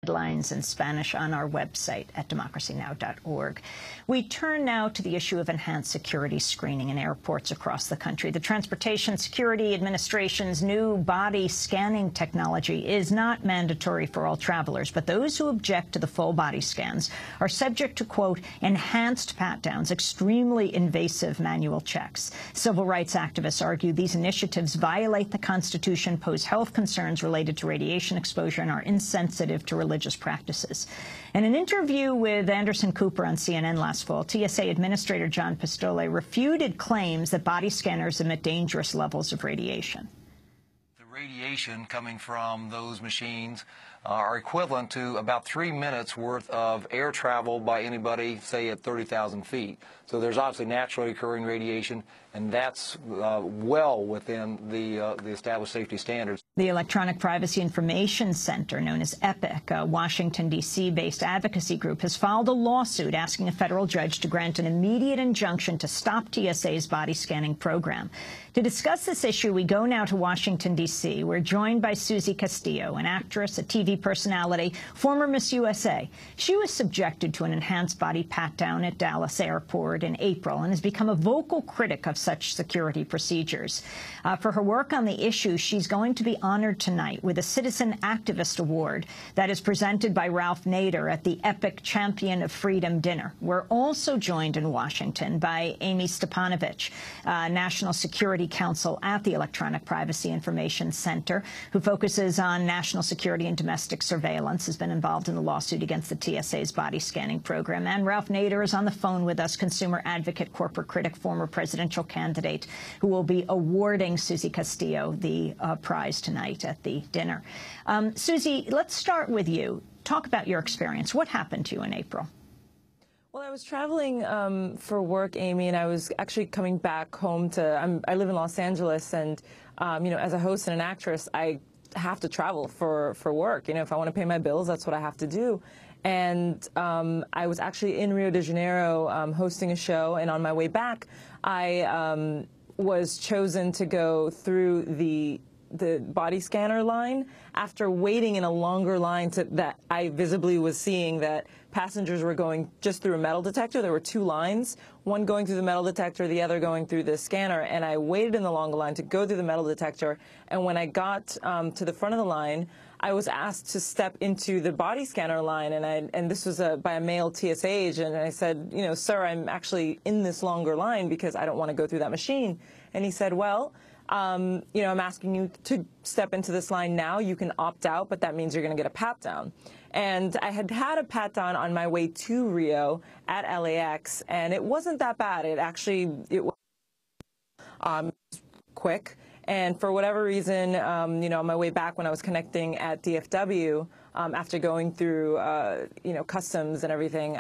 Headlines in Spanish on our website at democracynow.org. We turn now to the issue of enhanced security screening in airports across the country. The Transportation Security Administration's new body scanning technology is not mandatory for all travelers, but those who object to the full body scans are subject to, quote, enhanced pat-downs, extremely invasive manual checks. Civil rights activists argue these initiatives violate the Constitution, pose health concerns related to radiation exposure, and are insensitive to religious practices. In an interview with Anderson Cooper on CNN last fall, TSA Administrator John Pistole refuted claims that body scanners emit dangerous levels of radiation. The radiation coming from those machines are equivalent to about 3 minutes worth of air travel by anybody, say, at 30,000 feet. So there's obviously naturally occurring radiation, and that's well within the established safety standards. The Electronic Privacy Information Center, known as EPIC, a Washington, D.C.-based advocacy group, has filed a lawsuit asking a federal judge to grant an immediate injunction to stop TSA's body scanning program. To discuss this issue, we go now to Washington, D.C. We're joined by Susie Castillo, an actress, a TV personality, former Miss USA. She was subjected to an enhanced body pat-down at Dallas Airport in April and has become a vocal critic of such security procedures. For her work on the issue, she's going to be honored tonight with a Citizen Activist Award that is presented by Ralph Nader at the EPIC Champion of Freedom dinner. We're also joined in Washington by Amie Stepanovich, National Security Counsel at the Electronic Privacy Information Center, who focuses on national security and domestic surveillance, has been involved in the lawsuit against the TSA's body scanning program. And Ralph Nader is on the phone with us, consumer advocate, corporate critic, former presidential candidate, who will be awarding Susie Castillo the prize tonight at the dinner. Susie, let's start with you. Talk about your experience. What happened to you in April? Well, I was traveling for work, Amy, and I was actually coming back home to, I live in Los Angeles, and, you know, as a host and an actress, I have to travel for work. You know, if I want to pay my bills, that's what I have to do. And I was actually in Rio de Janeiro hosting a show, and on my way back, I was chosen to go through the body scanner line after waiting in a longer line that I visibly was seeing that passengers were going just through a metal detector. There were two lines, one going through the metal detector, the other going through the scanner, and I waited in the longer line to go through the metal detector, and when I got to the front of the line, I was asked to step into the body scanner line, and this was by a male TSA agent, and I said, you know, sir, I'm actually in this longer line because I don't want to go through that machine. And he said, well, you know, I'm asking you to step into this line now. You can opt out, but that means you're going to get a pat-down. And I had had a pat-down on my way to Rio at LAX, and it wasn't that bad. It was quick. And for whatever reason, you know, on my way back when I was connecting at DFW, after going through, you know, customs and everything,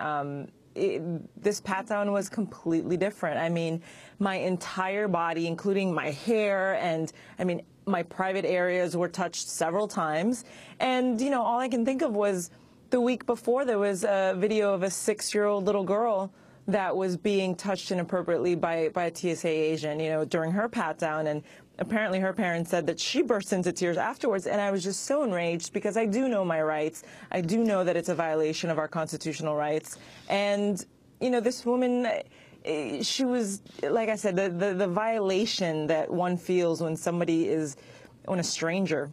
this pat-down was completely different. I mean, my entire body, including my hair, and I mean, my private areas were touched several times. And, you know, all I can think of was the week before there was a video of a 6-year-old little girl that was being touched inappropriately by a TSA agent, you know, during her pat-down. And apparently her parents said that she burst into tears afterwards, and I was just so enraged because I do know my rights. I do know that it's a violation of our constitutional rights. And, you know, this woman, she was, like I said, the violation that one feels when when a stranger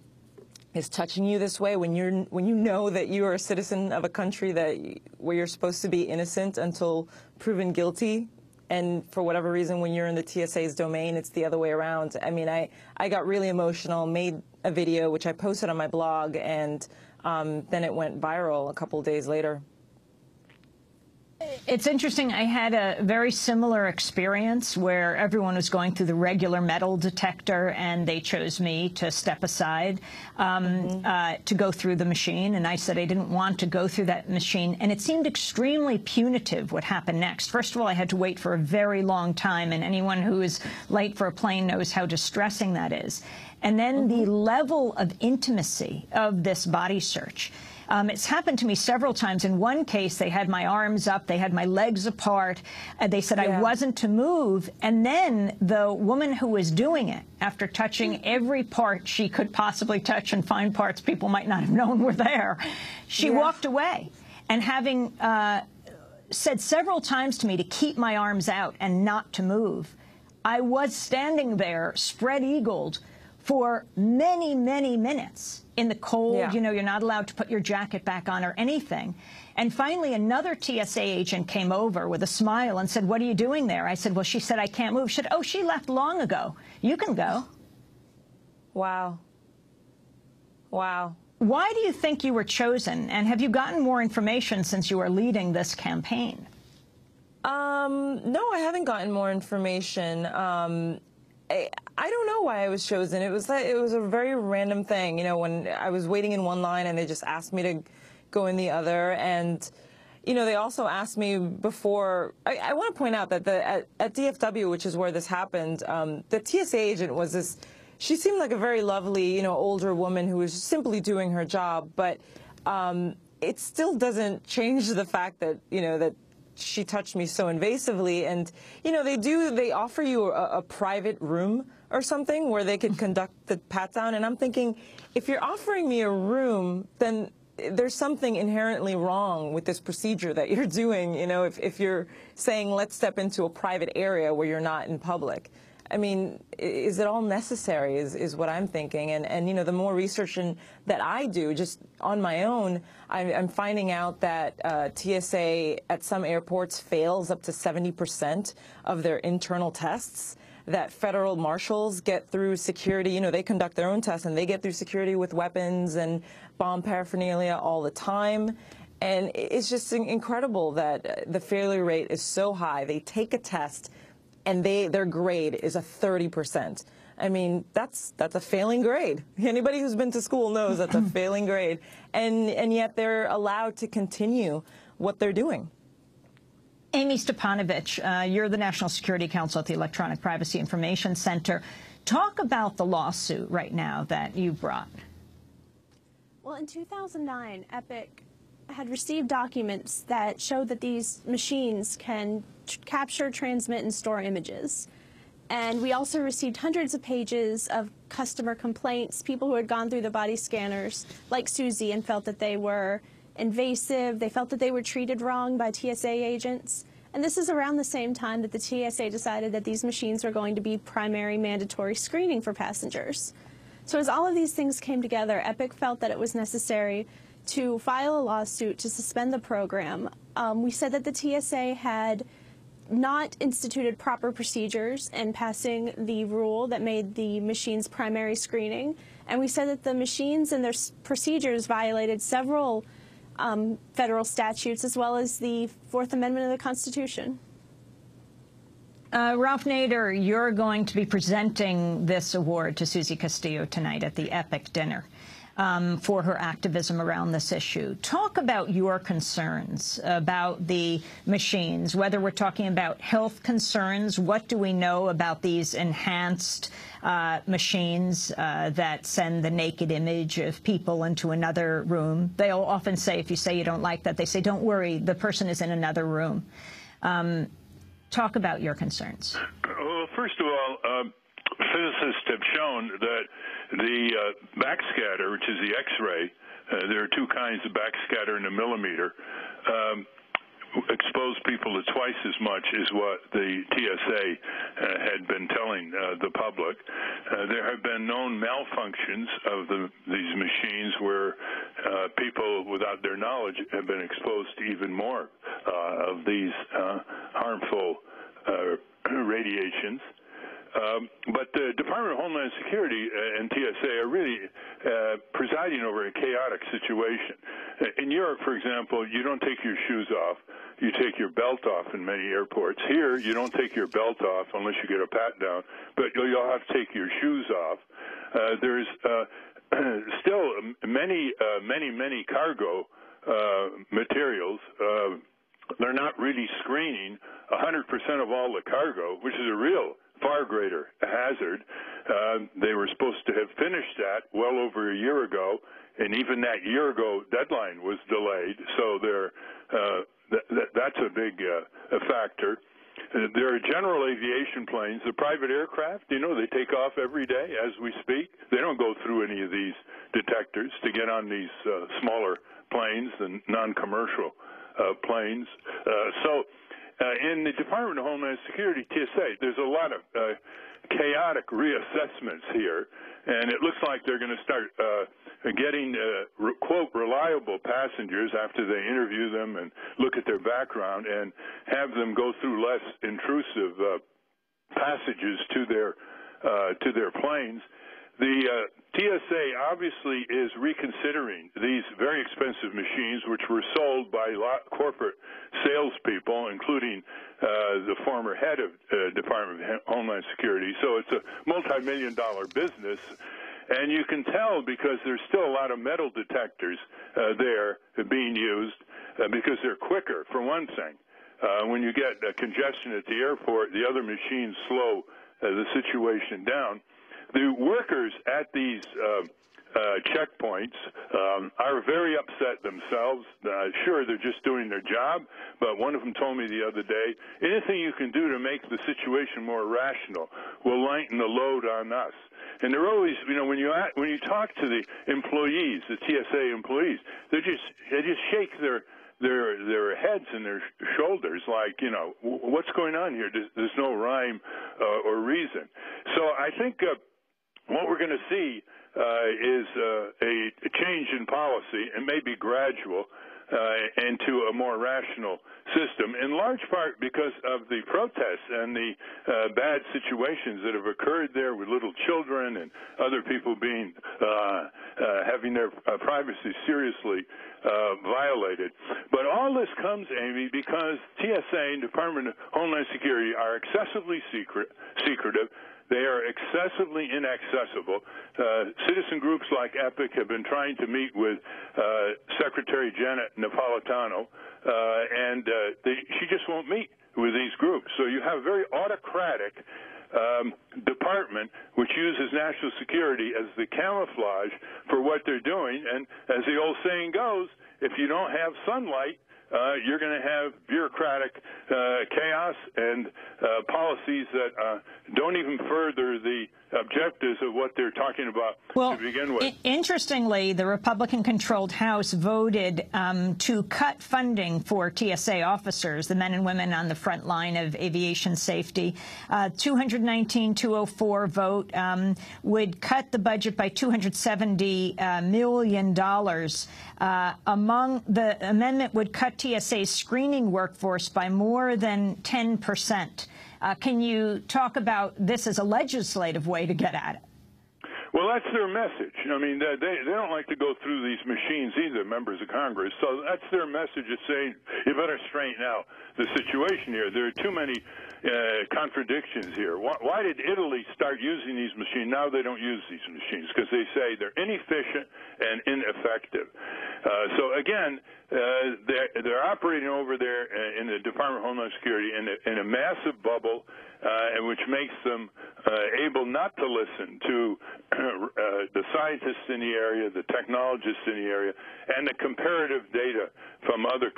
is touching you this way, when you know that you are a citizen of a country where you're supposed to be innocent until proven guilty. And for whatever reason, when you're in the TSA's domain, it's the other way around. I mean, I got really emotional, made a video, which I posted on my blog, and then it went viral a couple of days later. It's interesting. I had a very similar experience where everyone was going through the regular metal detector, and they chose me to step aside to go through the machine. And I said I didn't want to go through that machine. And it seemed extremely punitive what happened next. First of all, I had to wait for a very long time, and anyone who is late for a plane knows how distressing that is. And then the level of intimacy of this body search. It's happened to me several times. In one case, they had my arms up, they had my legs apart, they said I wasn't to move, and then the woman who was doing it, after touching every part she could possibly touch and find parts people might not have known were there, she walked away. And having said several times to me to keep my arms out and not to move, I was standing there spread-eagled for many, many minutes in the cold. You know, you're not allowed to put your jacket back on or anything. And finally, another TSA agent came over with a smile and said, "What are you doing there?" I said, "Well, she said I can't move." She said, "Oh, she left long ago. You can go." Wow. Wow. Why do you think you were chosen? And have you gotten more information since you were leading this campaign? No, I haven't gotten more information. I don't know why I was chosen. It was a very random thing. You know, when I was waiting in one line and they just asked me to go in the other. And, you know, they also asked me before. I want to point out that at DFW, which is where this happened, the TSA agent was this. She seemed like a very lovely, you know, older woman who was simply doing her job. But it still doesn't change the fact that, you know, that she touched me so invasively. And, you know, they offer you a private room or something where they can conduct the pat-down. And I'm thinking, if you're offering me a room, then there's something inherently wrong with this procedure that you're doing, you know, if you're saying, let's step into a private area where you're not in public. I mean, is it all necessary is what I'm thinking. And you know, the more research that I do just on my own, I'm finding out that TSA at some airports fails up to 70% of their internal tests, that federal marshals get through security. You know, they conduct their own tests and they get through security with weapons and bomb paraphernalia all the time. And it's just incredible that the failure rate is so high. They take a test and their grade is a 30%. I mean, that's a failing grade. Anybody who's been to school knows that's a failing grade. And yet they're allowed to continue what they're doing. Amie Stepanovich, you're the National Security Counsel at the Electronic Privacy Information Center. Talk about the lawsuit right now that you brought. Well, in 2009, Epic had received documents that showed that these machines can capture, transmit, and store images. And we also received hundreds of pages of customer complaints, people who had gone through the body scanners, like Susie, and felt that they were invasive. They felt that they were treated wrong by TSA agents. And this is around the same time that the TSA decided that these machines were going to be primary mandatory screening for passengers. So as all of these things came together, Epic felt that it was necessary to file a lawsuit to suspend the program. We said that the TSA had not instituted proper procedures in passing the rule that made the machines primary screening. And we said that the machines and their procedures violated several federal statutes, as well as the Fourth Amendment of the Constitution. Ralph Nader, you're going to be presenting this award to Susie Castillo tonight at the Epic dinner for her activism around this issue. Talk about your concerns about the machines, whether we're talking about health concerns. What do we know about these enhanced machines that send the naked image of people into another room? They'll often say, if you say you don't like that, they say, don't worry, the person is in another room. Talk about your concerns. Well, first of all, physicists have shown that the backscatter, which is the X-ray, there are two kinds of backscatter in a millimeter, expose people to twice as much as what the TSA had been telling the public. There have been known malfunctions of these machines where people, without their knowledge, have been exposed to even more of these harmful radiations. But the Department of Homeland Security and TSA are really presiding over a chaotic situation. In Europe, for example, you don't take your shoes off. You take your belt off in many airports. Here, you don't take your belt off unless you get a pat-down, but you'll have to take your shoes off. There's still many cargo materials. They're not really screening 100% of all the cargo, which is a real far greater hazard. They were supposed to have finished that well over a year ago, and even that year ago deadline was delayed. So that's a big factor. There are general aviation planes. The private aircraft, they take off every day as we speak. They don't go through any of these detectors to get on these smaller planes and non-commercial planes. So in the Department of Homeland Security, TSA, there's a lot of chaotic reassessments here, and it looks like they're going to start getting, quote, reliable passengers after they interview them and look at their background and have them go through less intrusive passages to their planes. The TSA obviously is reconsidering these very expensive machines, which were sold by corporate salespeople, including the former head of Department of Homeland Security. So it's a multi-million-dollar business. And you can tell because there's still a lot of metal detectors there being used because they're quicker, for one thing. When you get congestion at the airport, the other machines slow the situation down. The workers at these checkpoints are very upset themselves. Sure, they're just doing their job, but one of them told me the other day, anything you can do to make the situation more rational will lighten the load on us. And they're always, when you talk to the employees, the TSA employees, they just shake their heads and their shoulders like, what's going on here? There's no rhyme or reason. So I think what we're going to see is a change in policy, and maybe gradual, into a more rational system, in large part because of the protests and the bad situations that have occurred there with little children and other people being having their privacy seriously violated. But all this comes, Amy, because TSA and Department of Homeland Security are excessively secretive. They are excessively inaccessible. Citizen groups like EPIC have been trying to meet with Secretary Janet Napolitano, and she just won't meet with these groups. So you have a very autocratic department which uses national security as the camouflage for what they're doing. And as the old saying goes, if you don't have sunlight, you're going to have bureaucratic chaos and policies that don't even further the objectives of what they're talking about to begin with. Interestingly, the Republican-controlled House voted to cut funding for TSA officers, the men and women on the front line of aviation safety. 219-204 vote would cut the budget by $270 million. Among the amendment would cut TSA's screening workforce by more than 10%. Can you talk about this as a legislative way to get at it? Well, that's their message. I mean, they don't like to go through these machines either, members of Congress. So that's their message of saying, you better straighten out the situation here. There are too many contradictions here. Why did Italy start using these machines? Now they don't use these machines because they say they're inefficient and ineffective. So again, they're operating over there in the Department of Homeland Security in a massive bubble, and which makes them able not to listen to the scientists in the area, the technologists in the area, and the comparative data from other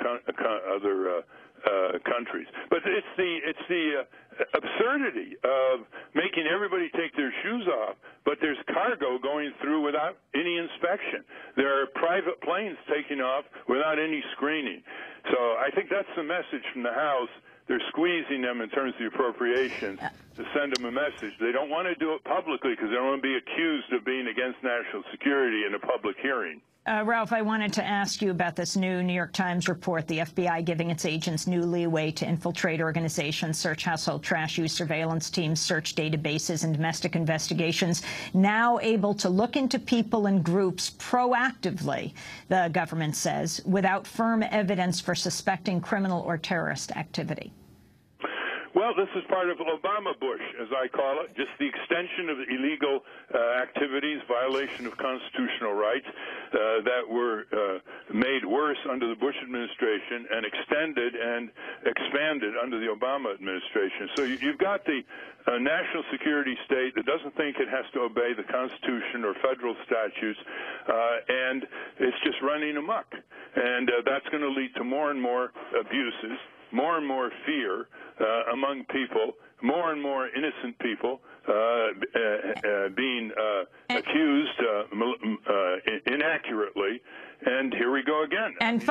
countries. But it's the absurdity of making everybody take their shoes off, but there's cargo going through without any inspection. There are private planes taking off without any screening. So I think that's the message from the House. They're squeezing them in terms of the appropriations to send them a message. They don't want to do it publicly because they don't want to be accused of being against national security in a public hearing. Ralph, I wanted to ask you about this new New York Times report, the FBI giving its agents new leeway to infiltrate organizations, search household trash, use surveillance teams, search databases and domestic investigations, now able to look into people and groups proactively, the government says, without firm evidence for suspecting criminal or terrorist activity. Well, Well, this is part of Obama-Bush, as I call it, just the extension of illegal activities, violation of constitutional rights that were made worse under the Bush administration and extended and expanded under the Obama administration. So you've got the national security state that doesn't think it has to obey the Constitution or federal statutes, and it's just running amok. And that's going to lead to more and more abuses, more and more fear among people, more and more innocent people being accused inaccurately. And here we go again. And